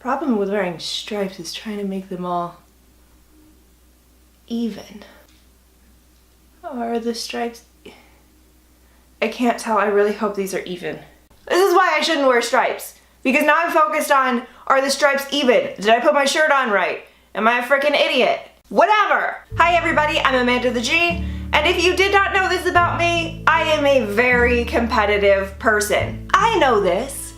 Problem with wearing stripes is trying to make them all even. Are the stripes... I can't tell. I really hope these are even. This is why I shouldn't wear stripes. Because now I'm focused on, are the stripes even? Did I put my shirt on right? Am I a freaking idiot? Whatever! Hi everybody, I'm Amanda the G, and if you did not know this about me, I am a very competitive person. I know this.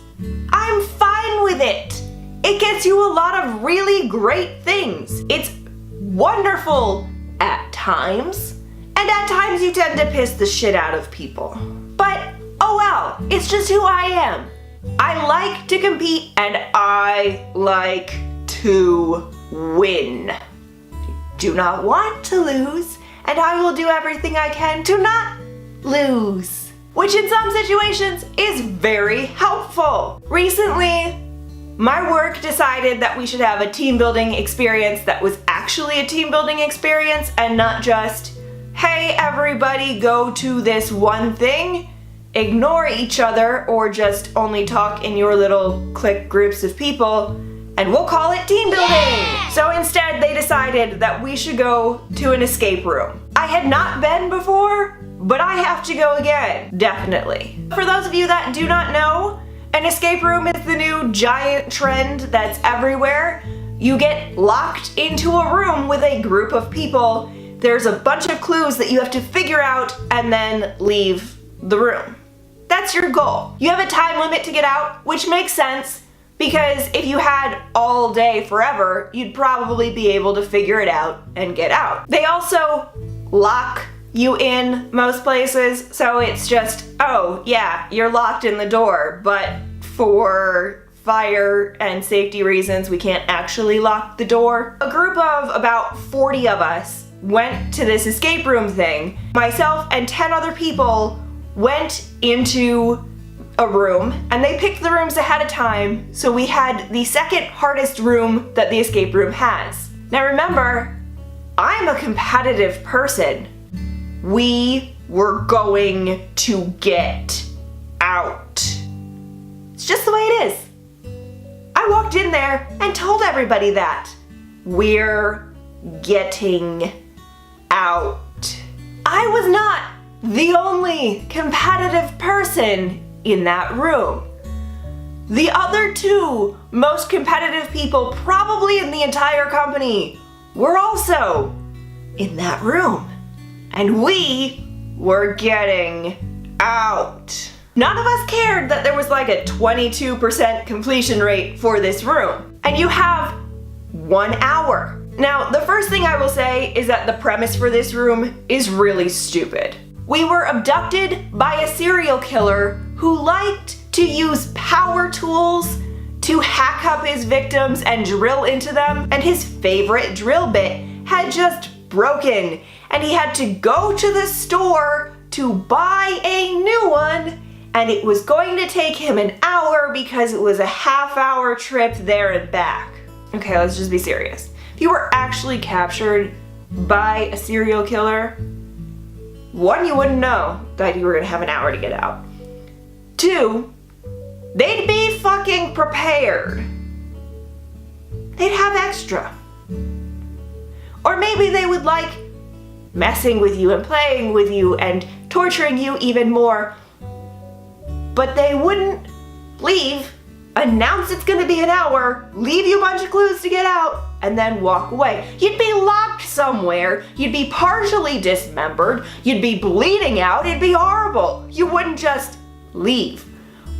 I'm fine with it. It gets you a lot of really great things. It's wonderful at times, and at times you tend to piss the shit out of people. But, oh well, it's just who I am. I like to compete and I like to win. Do not want to lose, and I will do everything I can to not lose. Which in some situations is very helpful. Recently, my work decided that we should have a team building experience that was actually a team building experience and not just, hey everybody go to this one thing, ignore each other, or just only talk in your little clique groups of people, and we'll call it team building. Yeah! So instead they decided that we should go to an escape room. I had not been before, but I have to go again, definitely. For those of you that do not know, an escape room is the new giant trend that's everywhere. You get locked into a room with a group of people. There's a bunch of clues that you have to figure out and then leave the room. That's your goal. You have a time limit to get out, which makes sense because if you had all day forever, you'd probably be able to figure it out and get out. They also lock you in most places, so it's just, oh yeah, you're locked in the door, but for fire and safety reasons, we can't actually lock the door. A group of about 40 of us went to this escape room thing. Myself and 10 other people went into a room, and they picked the rooms ahead of time, so we had the second hardest room that the escape room has. Now remember, I'm a competitive person. We were going to get out. It's just the way it is. I walked in there and told everybody that. We're getting out. I was not the only competitive person in that room. The other two most competitive people probably in the entire company were also in that room. And we were getting out. None of us cared that there was like a 22% completion rate for this room. And you have 1 hour. Now, the first thing I will say is that the premise for this room is really stupid. We were abducted by a serial killer who liked to use power tools to hack up his victims and drill into them, and his favorite drill bit had just broken, and he had to go to the store to buy a new one, and it was going to take him an hour because it was a half-hour trip there and back. Okay, let's just be serious. If you were actually captured by a serial killer, one, you wouldn't know that you were gonna have an hour to get out. Two, they'd be fucking prepared. They'd have extra. Or maybe they would like messing with you and playing with you and torturing you even more. But they wouldn't leave, announce it's gonna be an hour, leave you a bunch of clues to get out, and then walk away. You'd be locked somewhere, you'd be partially dismembered, you'd be bleeding out, it'd be horrible. You wouldn't just leave.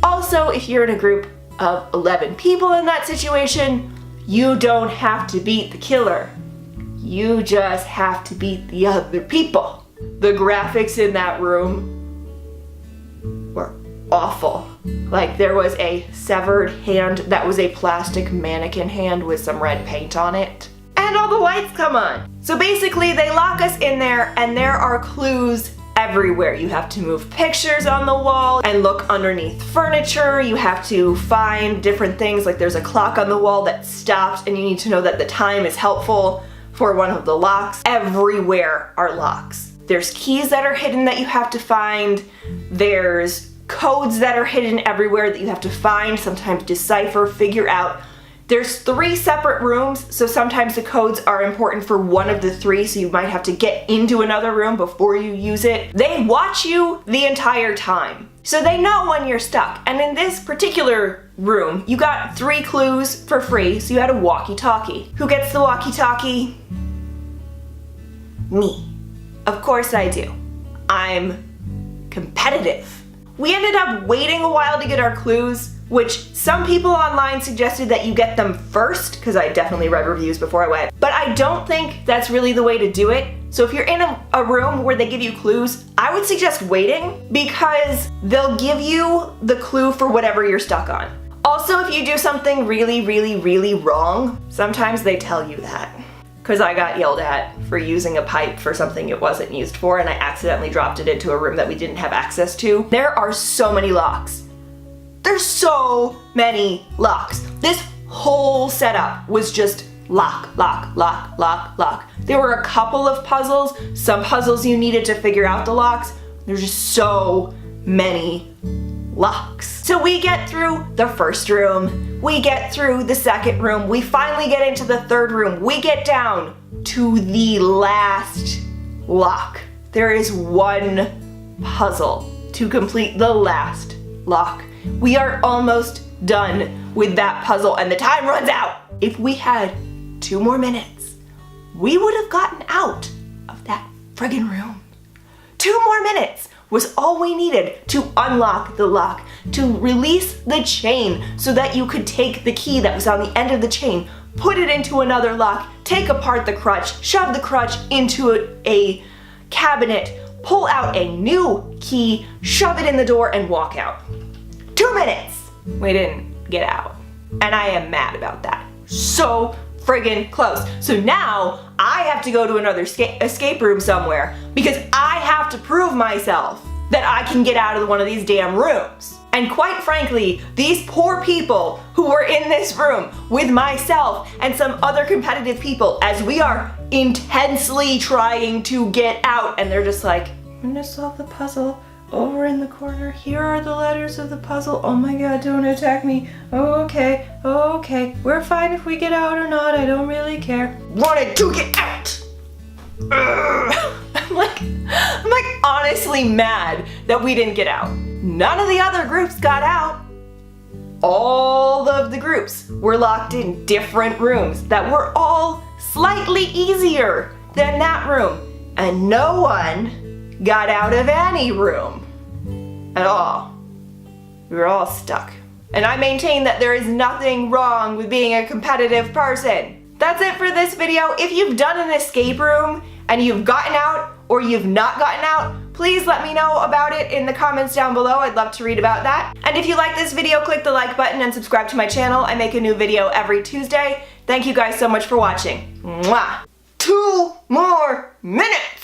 Also, if you're in a group of 11 people in that situation, you don't have to beat the killer. You just have to beat the other people. The graphics in that room were awful. Like there was a severed hand that was a plastic mannequin hand with some red paint on it. And all the lights come on. So basically they lock us in there and there are clues everywhere. You have to move pictures on the wall and look underneath furniture. You have to find different things, like there's a clock on the wall that stops and you need to know that the time is helpful for one of the locks. Everywhere are locks. There's keys that are hidden that you have to find. There's codes that are hidden everywhere that you have to find, sometimes decipher, figure out. There's 3 separate rooms, so sometimes the codes are important for one of the 3, so you might have to get into another room before you use it. They watch you the entire time, so they know when you're stuck. And in this particular room, you got 3 clues for free, so you had a walkie-talkie. Who gets the walkie-talkie? Me. Of course I do. I'm competitive. We ended up waiting a while to get our clues, which some people online suggested that you get them first, because I definitely read reviews before I went. But I don't think that's really the way to do it. So if you're in a room where they give you clues, I would suggest waiting, because they'll give you the clue for whatever you're stuck on. Also, if you do something really, really, really wrong, sometimes they tell you that. Because I got yelled at for using a pipe for something it wasn't used for, and I accidentally dropped it into a room that we didn't have access to. There are so many locks. There's so many locks. This whole setup was just lock, lock, lock, lock, lock. There were a couple of puzzles. Some puzzles you needed to figure out the locks. There's just so many locks. So we get through the first room, we get through the second room, we finally get into the third room, we get down to the last lock. There is one puzzle to complete the last lock. We are almost done with that puzzle and the time runs out. If we had 2 more minutes, we would have gotten out of that friggin' room. 2 more minutes was all we needed to unlock the lock, to release the chain so that you could take the key that was on the end of the chain, put it into another lock, take apart the crutch, shove the crutch into a cabinet, pull out a new key, shove it in the door, and walk out. 2 minutes! We didn't get out. And I am mad about that. So friggin' close. So now I have to go to another escape room somewhere because I have to prove myself that I can get out of one of these damn rooms. And quite frankly, these poor people who were in this room with myself and some other competitive people as we are intensely trying to get out, and they're just like, I'm gonna solve the puzzle over in the corner. Here are the letters of the puzzle. Oh my god, don't attack me. Oh, okay, okay. We're fine if we get out or not. I don't really care. Wanted to get out. I'm like honestly mad that we didn't get out. None of the other groups got out. All of the groups were locked in different rooms that were all slightly easier than that room. And no one got out of any room at all. We were all stuck. And I maintain that there is nothing wrong with being a competitive person. That's it for this video. If you've done an escape room and you've gotten out or you've not gotten out, please let me know about it in the comments down below. I'd love to read about that. And if you like this video, click the like button and subscribe to my channel. I make a new video every Tuesday. Thank you guys so much for watching. Mwah! 2 more minutes!